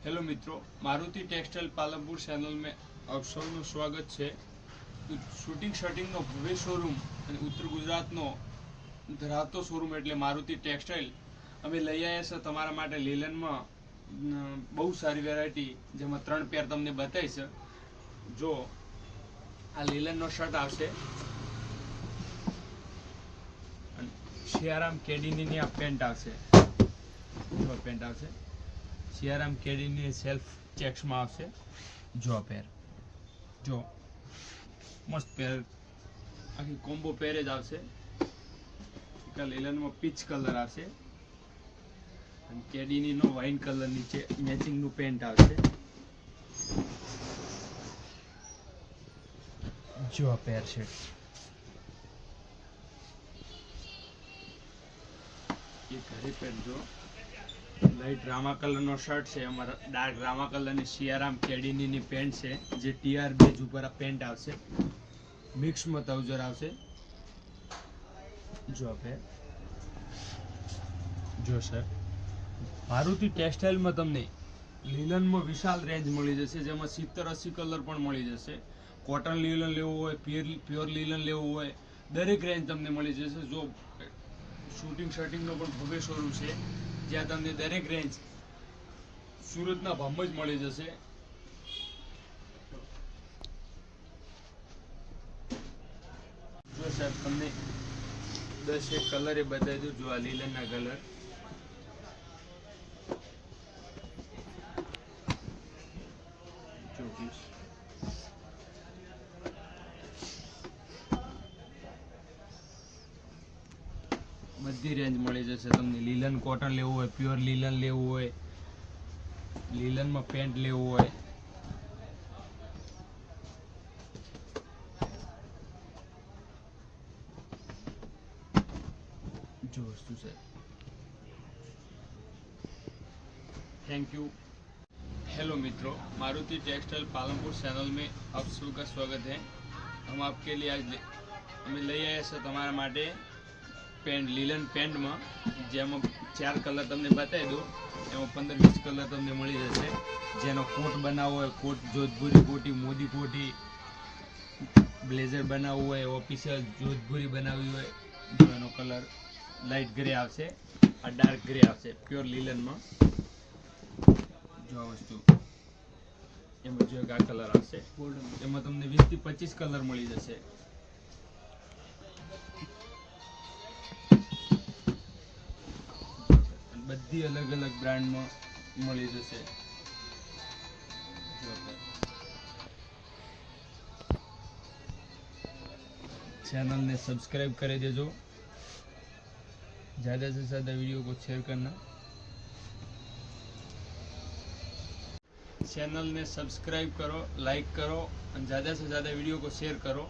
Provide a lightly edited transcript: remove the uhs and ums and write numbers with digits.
Hello मित्रों, Maruti textile Palanpur channel में आप सबનું સ્વાગત છે। શૂટિંગ શર્ટિંગનો ભવ્ય શોરૂમ અને ઉત્તર ગુજરાતનો ધરાવતો શોરૂમ એટલે મારુતિ ટેક્સટાઇલ અમે લઈ આવ્યા છે તમારા માટે લીલનમાં બહુ સારી વેરાયટી, જેમાં 3 પેર તમને બતાવીશ। જો આ લીલનનો શર્ટ આવશે અને સિયારામ કેડીની આ પેન્ટ આવશે। જો પેન્ટ આવશે सियाराम केडी सेल्फ चेक्स में आवशे। जो पेर जो मस्त पेर आखी कॉम्बो पेर ज आवशे। लीलन में पीच कलर आवशे अने केडी नो वाइन कलर नीचे मैचिंग नु पेंट आवशे। जो पेर छे ये घरे पेर जो लाइट रामा कलर नो शर्ट है, अमरा डार्क रामा कलर ની સિયારામ કેડીની પેન્ટ છે, જે ટીઆર બેજ ઉપર આ પેન્ટ આવશે। મિક્સ માં ટ્રાઉઝર આવશે। જો આપે જો સર મારુતિ ટેક્સટાઇલ માં તમને લીલન માં વિશાળ રેન્જ મળી જશે, જેમાં 70-80 કલર પણ મળી જશે। કોટન લીલન લેવું હોય, પ્યોર લીલન લેવું હોય, દરેક રેન્જ તમને મળી જશે। જો શૂટિંગ શર્ટિંગ નો પણ ભવ્ય શોરૂમ છે, જ્યાં તમને દરેક રેન્જ સુરતના ભાવમાં જ મળી જશે। જો સાહેબ તમને 10 એક કલર એ બતાવી દઉં। જો આ લીલનના કલર બધી રેન્જ મળી જશે તમને। લીલન કોટન લેવું હોય, પ્યોર લીલન લેવું હોય, લીલન માં પેન્ટ લેવું હોય, जो वस्तु से। Thank you. हेलो मित्रों, मारुति टेक्सटाइल पालनपुर चैनल में आप सबका स्वागत है। हम आपके लिए आज हमें लई आया है तमारा माटे पेंट, लीलन पेंट में जेमा 4 कलर तमने बताई दो, एम 15-20 कलर तमने मळी जशे। जेनो कोट बनावो होय, कोट जोधपुरी कोटी, मोदी कोटी, ब्लेजर बनावो होय, ऑफिशियल जोधपुरी बनावी होय, जो एनो कलर लाइट ग्रे आवशे, आ डार्क ग्रे आवशे प्योर लीलन में। जो आ वस्तु एमां जो आ कलर आवशे, एमां तमने 20 થી 25 कलर मळी जशे। बधी अलग अलग ब्रांड में मळी जशे। चैनल ने सब्सक्राइब कर देजो, ज़्यादा से ज़्यादा वीडियो को शेयर करना। चैनल ने सब्सक्राइब करो, लाइक करो और ज़्यादा से ज़्यादा वीडियो को शेयर करो।